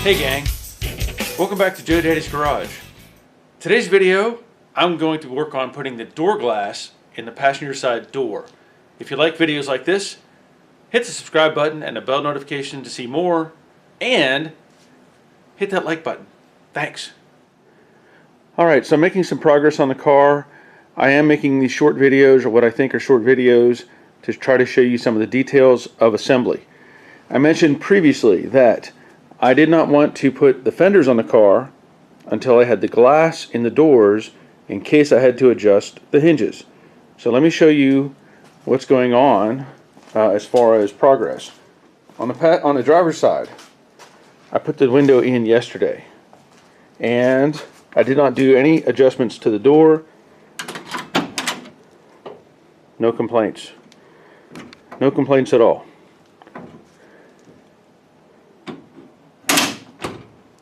Hey gang, welcome back to Jade's Garage. Today's video, I'm going to work on putting the door glass in the passenger side door. If you like videos like this, hit the subscribe button and the bell notification to see more, and hit that like button. Thanks. Alright, so I'm making some progress on the car. I am making these short videos, or what I think are short videos, to try to show you some of the details of assembly. I mentioned previously that I did not want to put the fenders on the car until I had the glass in the doors in case I had to adjust the hinges. So let me show you what's going on as far as progress. On the driver's side, I put the window in yesterday, and I did not do any adjustments to the door. No complaints. No complaints at all.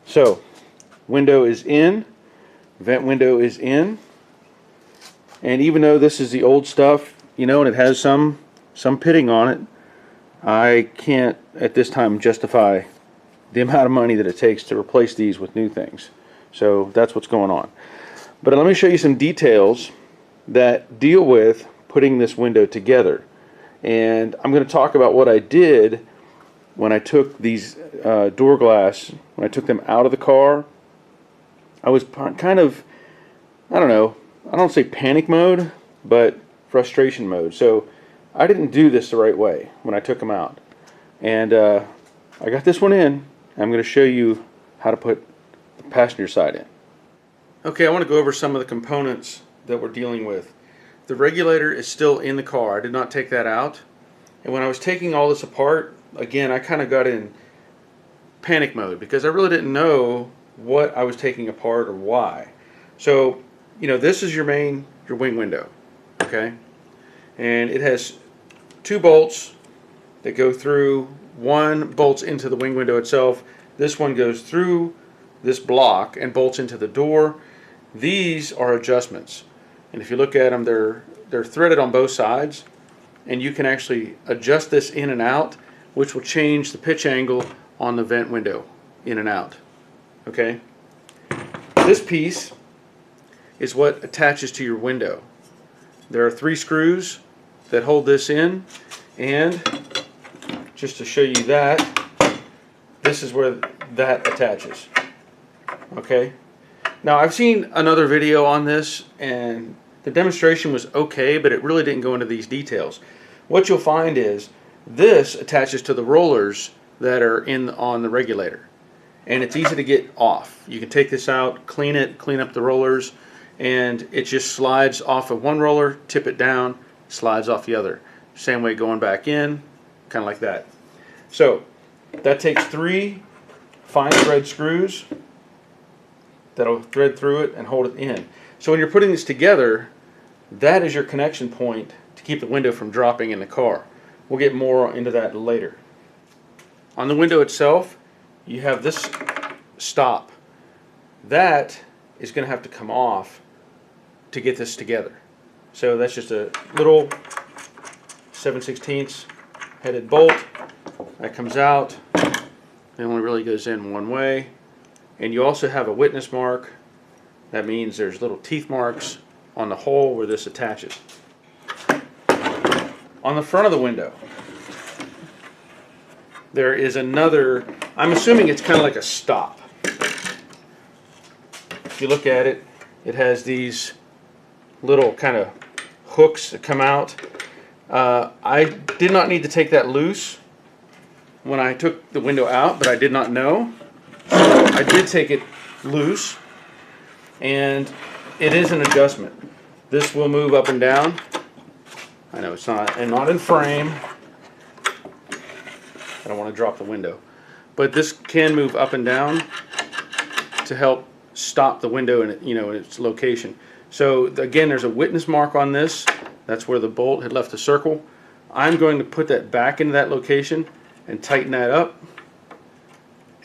So, window is in, vent window is in, and even though this is the old stuff, you know, and it has some pitting on it, I can't at this time justify the amount of money that it takes to replace these with new things. So that's what's going on. But let me show you some details that deal with putting this window together. And I'm going to talk about what I did when I took these door glass, when I took them out of the car. I was kind of, I don't say panic mode, but frustration mode. So I didn't do this the right way when I took them out. And I got this one in. I'm going to show you how to put the passenger side in. Okay, I want to go over some of the components that we're dealing with. The regulator is still in the car. I did not take that out. And when I was taking all this apart, again, I kind of got in panic mode because I really didn't know what I was taking apart or why. So, you know, this is your wing window, okay? And it has two bolts that go through. One bolts into the wing window itself. This one goes through this block and bolts into the door. These are adjustments. And if you look at them, they're threaded on both sides. And you can actually adjust this in and out, which will change the pitch angle on the vent window in and out. Okay? This piece is what attaches to your window. There are 3 screws that hold this in, and just to show you that, this is where that attaches. Okay? Now I've seen another video on this, and the demonstration was okay, but it really didn't go into these details. What you'll find is this attaches to the rollers that are on the regulator, and it's easy to get off. You can take this out, clean it, clean up the rollers, and it just slides off of one roller, tip it down, slides off the other. Same way going back in, kind of like that. So that takes 3 fine thread screws that'll thread through it and hold it in. So when you're putting this together, that is your connection point to keep the window from dropping in the car. We'll get more into that later. On the window itself, you have this stop. That is going to have to come off to get this together. So that's just a little 7/16 headed bolt that comes out. It only really goes in one way. And you also have a witness mark. That means there's little teeth marks on the hole where this attaches. On the front of the window, there is another, I'm assuming it's kind of like a stop. If you look at it, it has these little kind of hooks that come out. I did not need to take that loose when I took the window out, but I did not know. So I did take it loose, and it is an adjustment. This will move up and down. I know it's not in frame. I don't want to drop the window. But this can move up and down to help stop the window in its location. So again, there's a witness mark on this. That's where the bolt had left a circle. I'm going to put that back into that location and tighten that up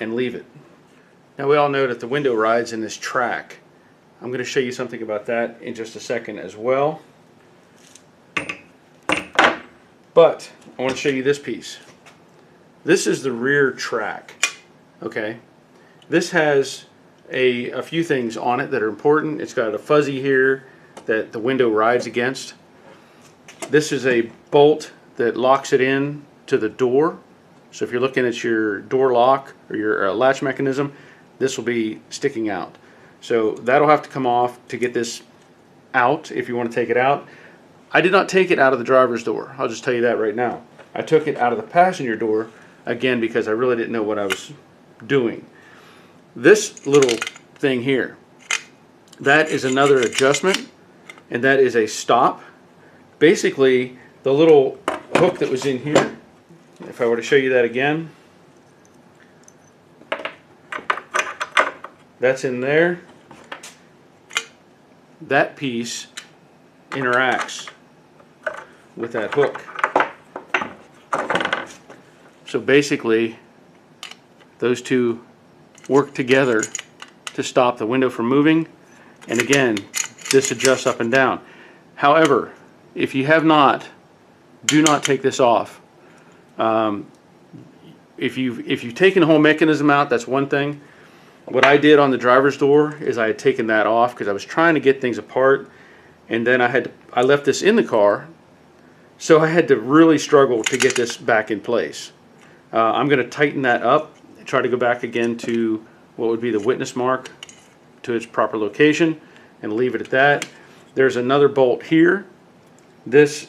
and leave it. Now we all know that the window rides in this track. I'm going to show you something about that in just a second as well. But I want to show you this piece. This is the rear track, okay? This has a few things on it that are important. It's got a fuzzy here that the window rides against. This is a bolt that locks it in to the door. So if you're looking at your door lock or your latch mechanism, this will be sticking out. So that'll have to come off to get this out if you want to take it out. I did not take it out of the driver's door. I'll just tell you that right now. I took it out of the passenger door, again, because I really didn't know what I was doing. This little thing here, that is another adjustment, and that is a stop. Basically, the little hook that was in here, if I were to show you that again, that's in there. That piece interacts with that hook. So basically, those two work together to stop the window from moving. And again, this adjusts up and down. However, if you have not, do not take this off. If you've taken the whole mechanism out, that's one thing. What I did on the driver's door is I had taken that off because I was trying to get things apart, and then I left this in the car, so I had to really struggle to get this back in place. I'm going to tighten that up, try to go back again to what would be the witness mark to its proper location, and leave it at that. There's another bolt here. This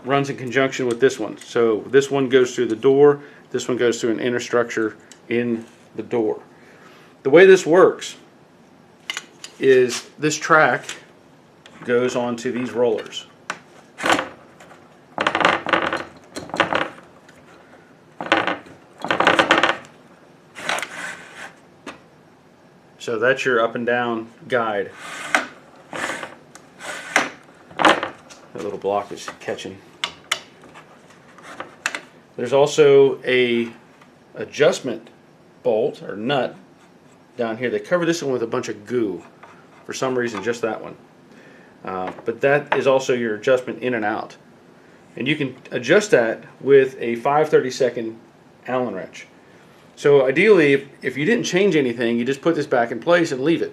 runs in conjunction with this one. So this one goes through the door, this one goes through an inner structure in the door. The way this works is this track goes onto these rollers. So that's your up and down guide. That little block is catching. There's also a adjustment bolt or nut down here. They cover this one with a bunch of goo. For some reason, just that one. But that is also your adjustment in and out. And you can adjust that with a 5/32 Allen wrench. So ideally, if you didn't change anything, you just put this back in place and leave it.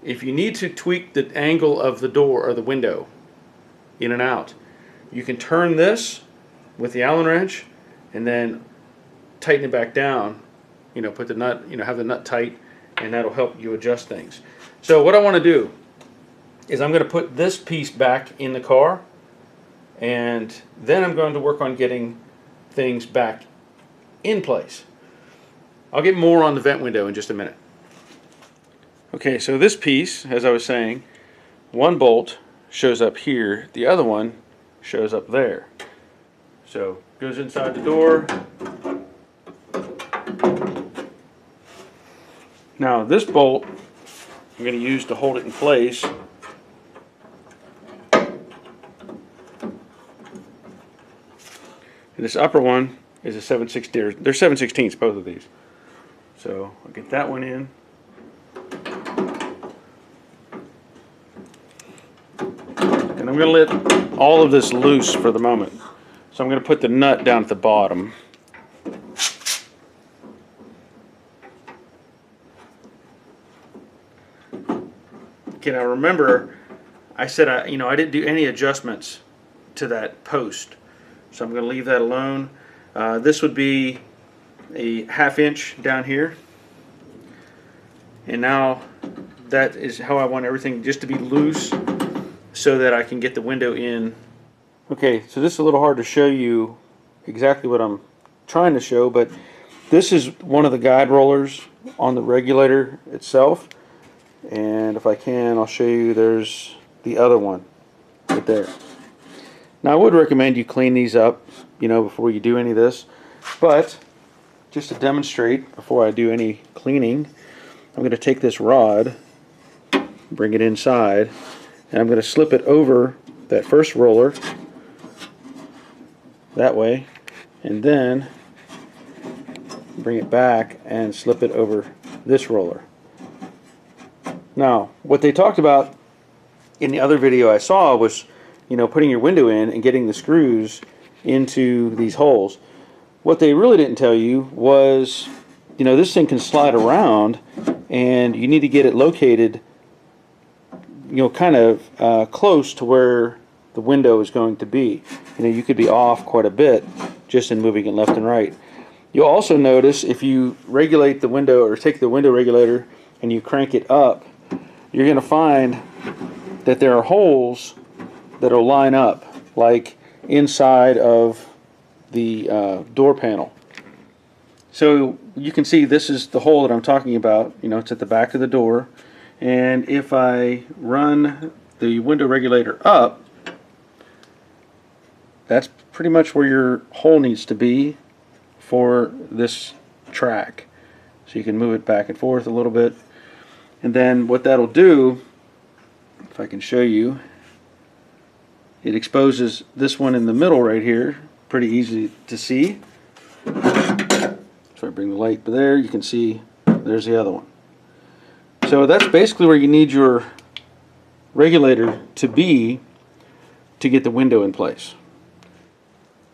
If you need to tweak the angle of the door or the window in and out, you can turn this with the Allen wrench and then tighten it back down. You know, put the nut, have the nut tight, and that'll help you adjust things. So what I want to do is I'm going to put this piece back in the car, and then I'm going to work on getting things back in place. I'll get more on the vent window in just a minute. Okay, so this piece, as I was saying, one bolt shows up here, the other one shows up there. So goes inside the door. Now this bolt I'm going to use to hold it in place. And this upper one is a 7/16. They're 7/16, both of these. So I'll get that one in. And I'm going to let all of this loose for the moment. So I'm going to put the nut down at the bottom. Okay, now remember, I said I didn't do any adjustments to that post. So I'm going to leave that alone. This would be a 1/2 inch down here. And now that is how I want everything just to be loose so that I can get the window in. Okay, so this is a little hard to show you exactly what I'm trying to show, but this is one of the guide rollers on the regulator itself. And if I can, I'll show you, there's the other one right there. Now I would recommend you clean these up, before you do any of this, but just to demonstrate before I do any cleaning, I'm going to take this rod, bring it inside, and I'm going to slip it over that first roller that way, and then bring it back and slip it over this roller. Now, what they talked about in the other video I saw was, putting your window in and getting the screws into these holes. What they really didn't tell you was you know, this thing can slide around, and you need to get it located, you know, kind of close to where the window is going to be. You know, you could be off quite a bit just in moving it left and right. You'll also notice if you regulate the window, or take the window regulator and you crank it up, you're going to find that there are holes that will line up, like inside of the door panel. So you can see this is the hole that I'm talking about. You know, it's at the back of the door, and if I run the window regulator up, that's pretty much where your hole needs to be for this track. So you can move it back and forth a little bit, and then what that'll do, if I can show you, it exposes this one in the middle right here, pretty easy to see. So I bring the light there, you can see there's the other one. So that's basically where you need your regulator to be to get the window in place.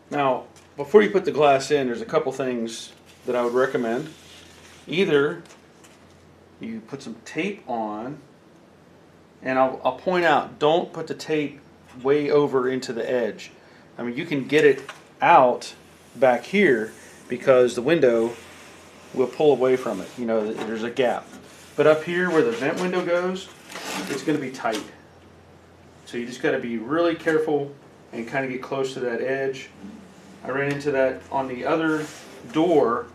Now, before you put the glass in, there's a couple things that I would recommend. Either you put some tape on, and I'll point out, don't put the tape way over into the edge. I mean, you can get it out back here because the window will pull away from it. You know, there's a gap. But up here where the vent window goes, it's going to be tight. So you just got to be really careful and kind of get close to that edge. I ran into that on the other door.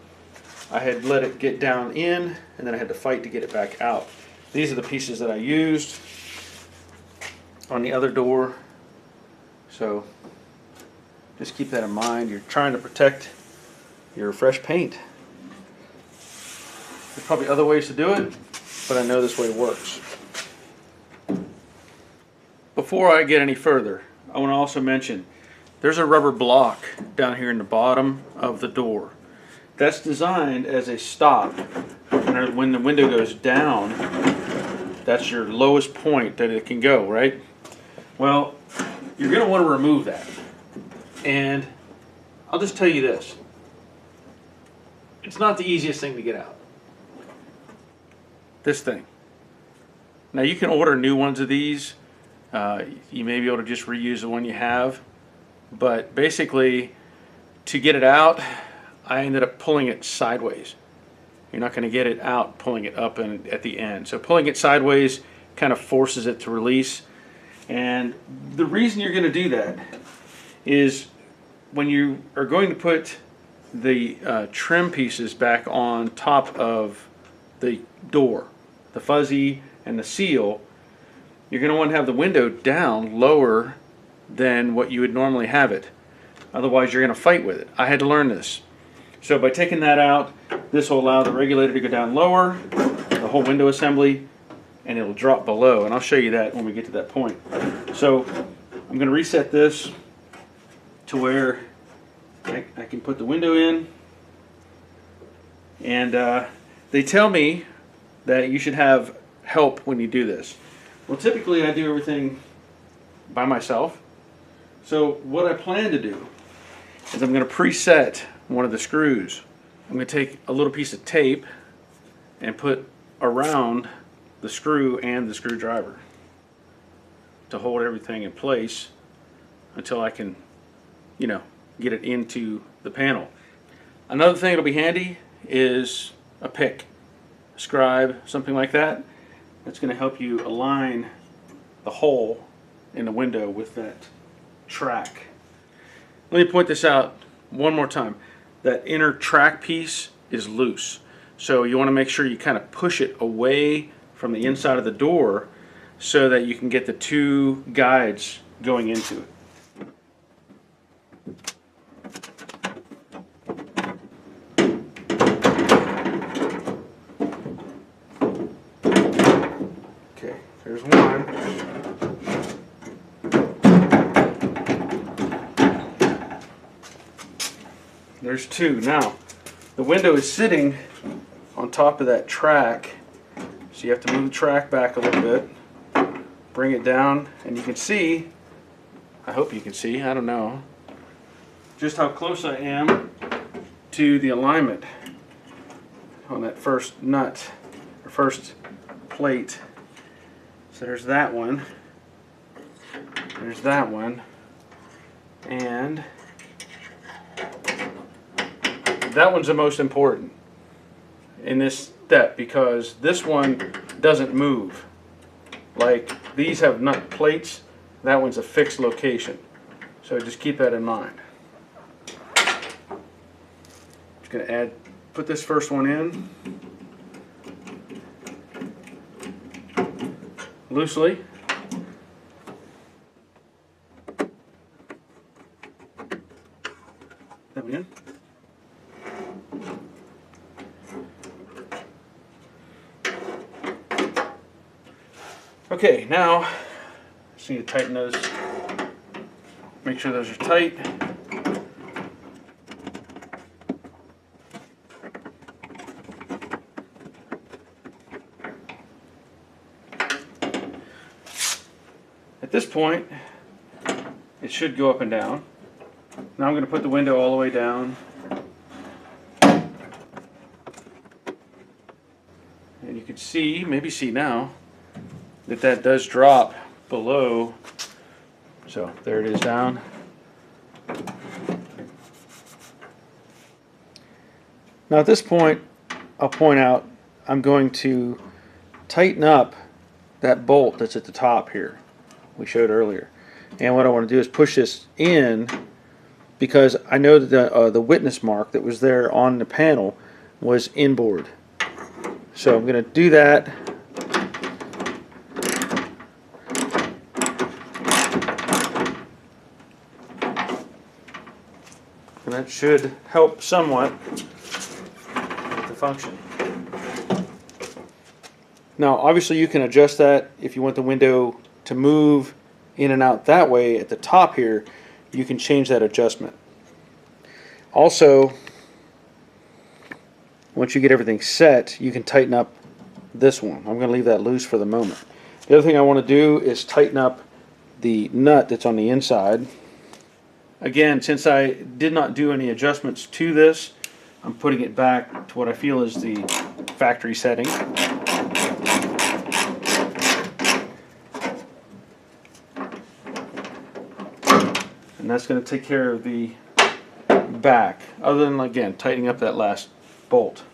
I had let it get down in, and then I had to fight to get it back out. These are the pieces that I used on the other door. So just keep that in mind. You're trying to protect your fresh paint. There's probably other ways to do it, but I know this way works. Before I get any further, I want to also mention there's a rubber block down here in the bottom of the door. That's designed as a stop. When the window goes down, that's your lowest point that it can go, right? Well, you're going to want to remove that. And I'll just tell you this. It's not the easiest thing to get out. This thing. Now you can order new ones of these. You may be able to just reuse the one you have. But basically, to get it out, I ended up pulling it sideways. You're not going to get it out pulling it up and at the end. So pulling it sideways kind of forces it to release. And the reason you're going to do that is when you are going to put the trim pieces back on top of the door, the fuzzy and the seal, you're going to want to have the window down lower than what you would normally have it. Otherwise you're going to fight with it. I had to learn this. So by taking that out, this will allow the regulator to go down lower, the whole window assembly, and it will drop below. And I'll show you that when we get to that point. So I'm going to reset this to where I can put the window in. And they tell me that you should have help when you do this. Well, typically I do everything by myself. So what I plan to do is I'm going to preset one of the screws. I'm going to take a little piece of tape and put around the screw and the screwdriver to hold everything in place until I can, you know, get it into the panel. Another thing that'll be handy is a pick, a scribe, something like that. That's going to help you align the hole in the window with that track. Let me point this out one more time. That inner track piece is loose. So you want to make sure you kind of push it away from the inside of the door so that you can get the two guides going into it. Okay, there's one. There's two. Now, the window is sitting on top of that track, so you have to move the track back a little bit, bring it down, and you can see, I hope you can see, I don't know, just how close I am to the alignment. on that first nut, or first plate. So there's that one. There's that one. And that one's the most important in this step because this one doesn't move. Like these have nut plates, that one's a fixed location. So just keep that in mind. Just gonna put this first one in loosely. That one in. Okay, now just need to tighten those. Make sure those are tight. At this point, it should go up and down. Now I'm going to put the window all the way down. And you can see, maybe see now, that does drop below. So there it is down. Now at this point, I'll point out I'm going to tighten up that bolt that's at the top here we showed earlier. And what I want to do is push this in because I know that the witness mark that was there on the panel was inboard. So I'm going to do that. And that should help somewhat with the function. Now obviously you can adjust that if you want the window to move in and out that way at the top here. You can change that adjustment. Also, once you get everything set, you can tighten up this one. I'm going to leave that loose for the moment. The other thing I want to do is tighten up the nut that's on the inside. Again, since I did not do any adjustments to this, I'm putting it back to what I feel is the factory setting. And that's going to take care of the back, other than, again, tightening up that last bolt.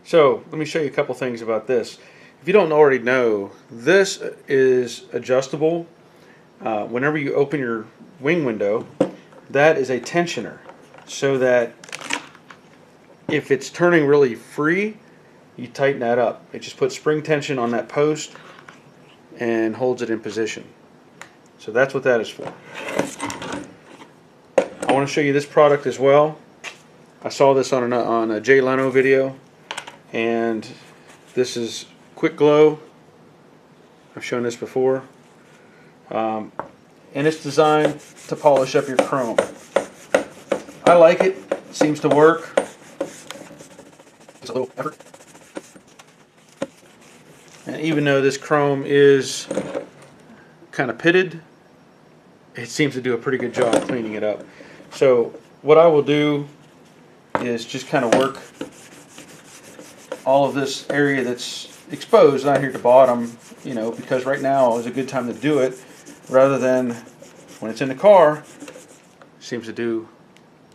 So, let me show you a couple things about this. If you don't already know, this is adjustable. Whenever you open your wing window, that is a tensioner, so that if it's turning really free, you tighten that up. It just puts spring tension on that post and holds it in position. So that's what that is for. I want to show you this product as well. I saw this on a Jay Leno video, and this is Quick Glow. I've shown this before. And it's designed to polish up your chrome. I like it. It seems to work. It's a little effort. And even though this chrome is kind of pitted, it seems to do a pretty good job cleaning it up. So what I will do is just kind of work all of this area that's exposed out here at the bottom, you know, because right now is a good time to do it, rather than when it's in the car. Seems to do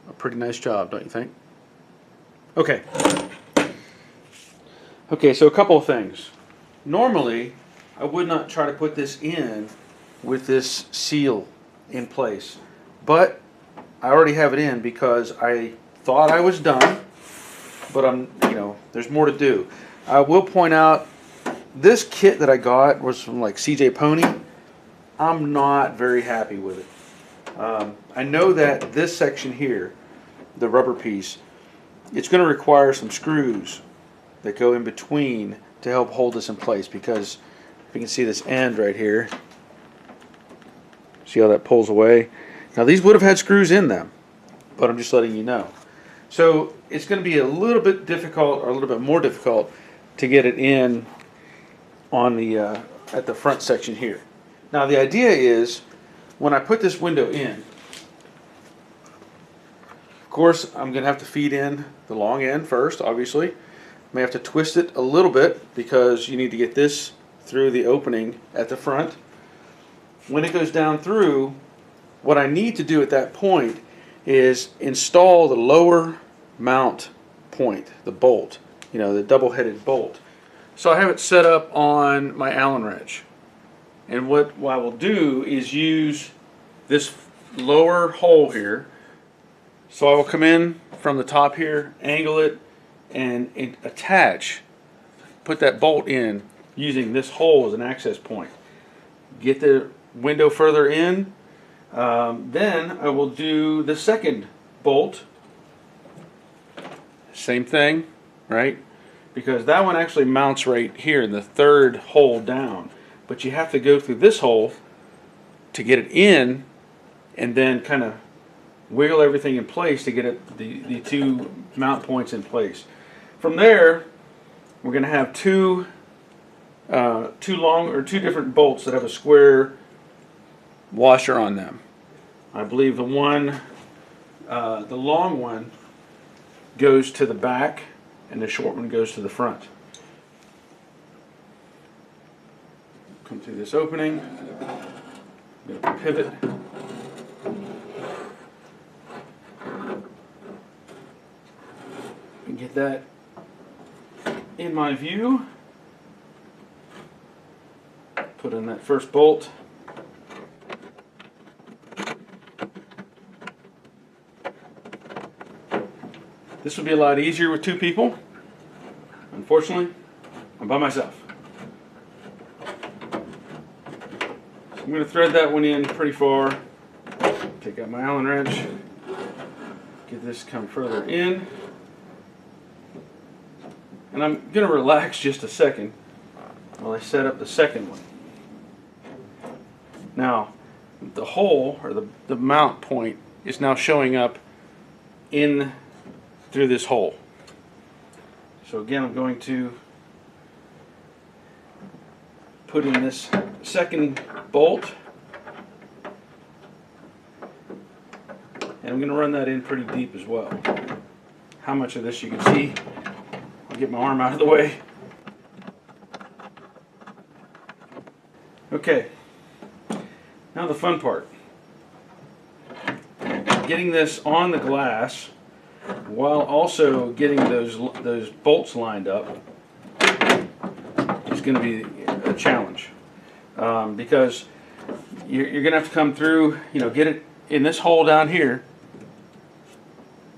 a pretty nice job, don't you think? Okay. Okay, so a couple of things. Normally, I would not try to put this in with this seal in place, but I already have it in because I thought I was done, but there's more to do. I will point out this kit that I got was from like CJ Pony. I'm not very happy with it. I know that this section here, the rubber piece, it's going to require some screws that go in between to help hold this in place, because if you can see this end right here, see how that pulls away? Now these would have had screws in them, but I'm just letting you know. So it's going to be a little bit difficult, or a little bit more difficult, to get it in on the at the front section here. Now the idea is, when I put this window in, of course I'm going to have to feed in the long end first, obviously. May have to twist it a little bit because you need to get this through the opening at the front. When it goes down through, what I need to do at that point is install the lower mount point, the bolt, you know, the double-headed bolt. So I have it set up on my Allen wrench. And what I will do is use this lower hole here. So I will come in from the top here, angle it, and attach, put that bolt in using this hole as an access point. Get the window further in. Then I will do the second bolt. Same thing, right? Because that one actually mounts right here in the third hole down. But you have to go through this hole to get it in, and then kind of wiggle everything in place to get it, the two mount points in place. From there, we're going to have two different bolts that have a square washer on them. I believe the long one goes to the back and the short one goes to the front. Come through this opening, get a pivot, and get that in my view. Put in that first bolt. This would be a lot easier with two people. Unfortunately, I'm by myself. So I'm going to thread that one in pretty far. Take out my Allen wrench. Get this come further in. And I'm going to relax just a second while I set up the second one. Now, the hole, or the mount point, is now showing up in through this hole. So again, I'm going to put in this second bolt, and I'm going to run that in pretty deep as well. How much of this you can see, I'll get my arm out of the way. Okay, now the fun part. Getting this on the glass while also getting those bolts lined up is going to be a challenge, because you're going to have to come through, you know, get it in this hole down here,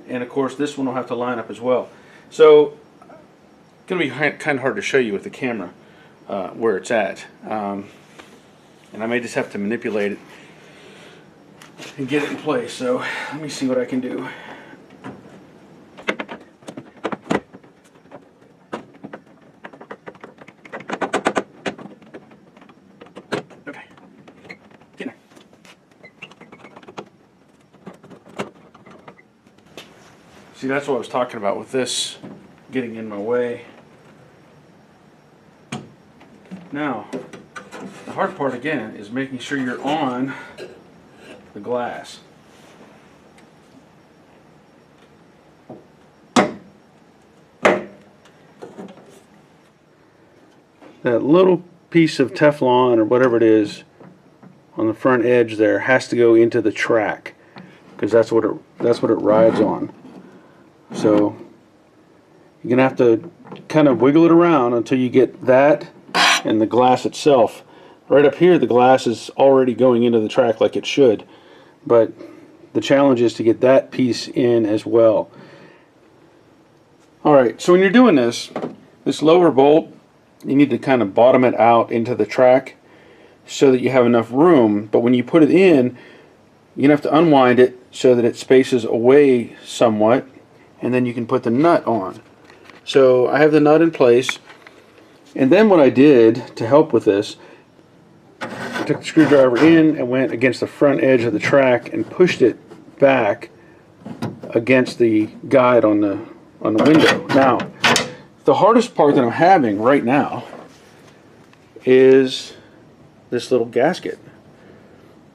and of course this one will have to line up as well. So it's going to be kind of hard to show you with the camera where it's at, and I may just have to manipulate it and get it in place. So let me see what I can do. Okay, get in there. See, that's what I was talking about with this getting in my way. Now, the hard part again is making sure you're on the glass. That little piece of Teflon or whatever it is on the front edge there has to go into the track, because that's what it rides on. So you're gonna have to kind of wiggle it around until you get that and the glass itself. Right up here, the glass is already going into the track like it should, but the challenge is to get that piece in as well. Alright, so when you're doing this lower bolt, you need to kind of bottom it out into the track so that you have enough room, but when you put it in, you're going to have to unwind it so that it spaces away somewhat, and then you can put the nut on. So I have the nut in place, and then what I did to help with this, I took the screwdriver in and went against the front edge of the track and pushed it back against the guide on the window. Now, the hardest part that I'm having right now is this little gasket.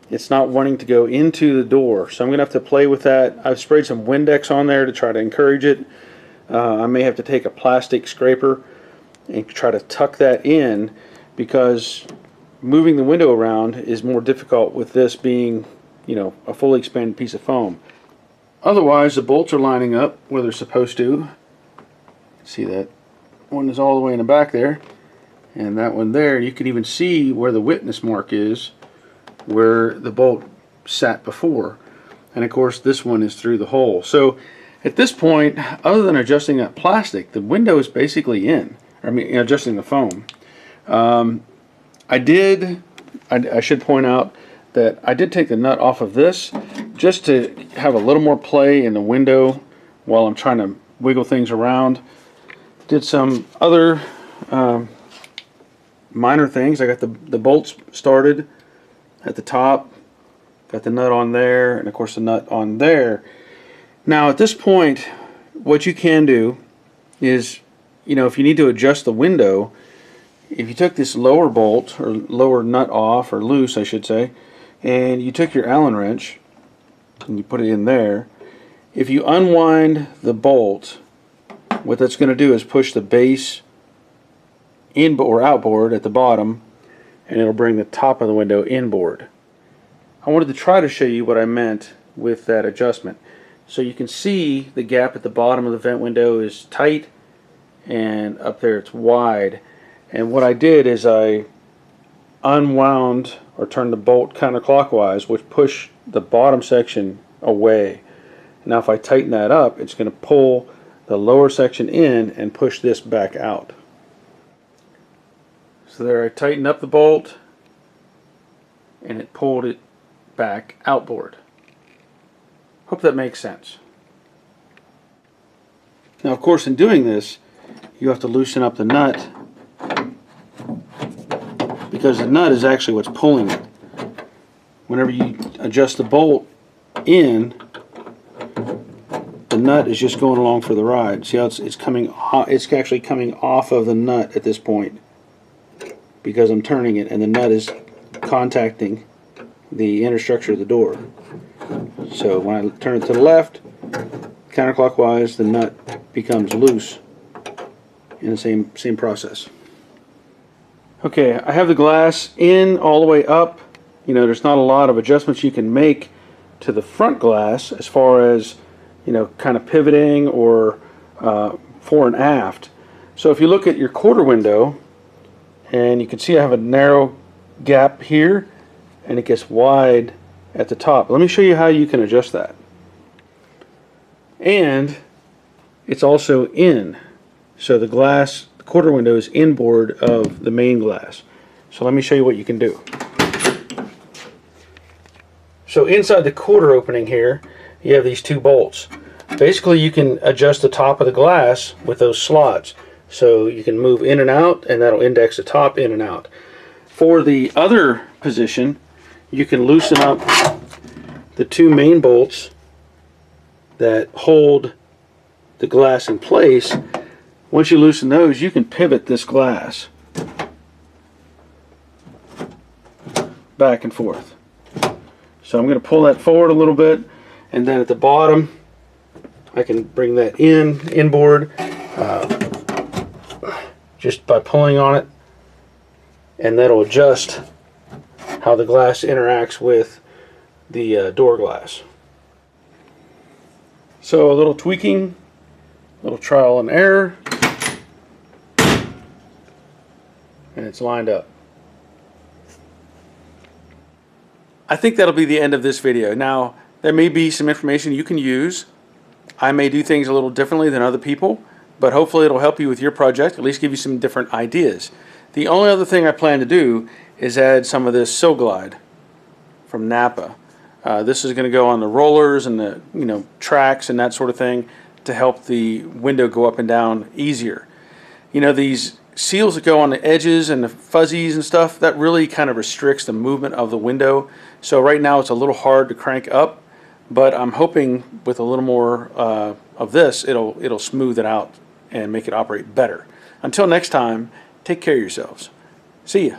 It's not wanting to go into the door, so I'm going to have to play with that. I've sprayed some Windex on there to try to encourage it. I may have to take a plastic scraper and try to tuck that in, because moving the window around is more difficult with this being, you know, a fully expanded piece of foam. Otherwise, the bolts are lining up where they're supposed to. See, that one is all the way in the back there, and that one there, you can even see where the witness mark is, where the bolt sat before. And of course, this one is through the hole. So at this point, other than adjusting that plastic, the window is basically in. I mean, adjusting the foam. I should point out that I did take the nut off of this just to have a little more play in the window while I'm trying to wiggle things around. Did some other minor things. I got the bolts started at the top, got the nut on there, and of course the nut on there. Now at this point, what you can do is, you know, if you need to adjust the window, if you took this lower bolt, or lower nut off, or loose I should say, and you took your Allen wrench and you put it in there, if you unwind the bolt, what that's going to do is push the base in or outboard at the bottom, and it'll bring the top of the window inboard. I wanted to try to show you what I meant with that adjustment. So you can see the gap at the bottom of the vent window is tight, and up there it's wide. And what I did is I unwound or turned the bolt counterclockwise, which pushed the bottom section away. Now if I tighten that up, it's going to pull the lower section in and push this back out. So there, I tightened up the bolt and it pulled it back outboard. Hope that makes sense. Now of course, in doing this, you have to loosen up the nut, because the nut is actually what's pulling it. Whenever you adjust the bolt in, the nut is just going along for the ride. See how it's coming off, it's actually coming off of the nut at this point, because I'm turning it and the nut is contacting the inner structure of the door. So when I turn it to the left, counterclockwise, the nut becomes loose in the same process. Okay, I have the glass in all the way up. You know, there's not a lot of adjustments you can make to the front glass as far as, you know, kind of pivoting or fore and aft. So if you look at your quarter window, and you can see I have a narrow gap here, and it gets wide at the top. Let me show you how you can adjust that. And it's also in. So the glass, the quarter window is inboard of the main glass. So let me show you what you can do. So inside the quarter opening here, you have these two bolts. Basically you can adjust the top of the glass with those slots. So you can move in and out, and that'll index the top in and out. For the other position, you can loosen up the two main bolts that hold the glass in place. Once you loosen those, you can pivot this glass back and forth. So I'm going to pull that forward a little bit, and then at the bottom I can bring that inboard just by pulling on it, and that'll adjust how the glass interacts with the door glass. So a little tweaking, a little trial and error, and it's lined up. I think that'll be the end of this video. Now, there may be some information you can use. I may do things a little differently than other people, but hopefully it'll help you with your project, at least give you some different ideas. The only other thing I plan to do is add some of this Sill Glide from Napa. This is going to go on the rollers and the tracks and that sort of thing to help the window go up and down easier. You know, these seals that go on the edges and the fuzzies and stuff, that really kind of restricts the movement of the window. So right now it's a little hard to crank up, but I'm hoping with a little more of this, it'll smooth it out and make it operate better. Until next time, take care of yourselves. See ya.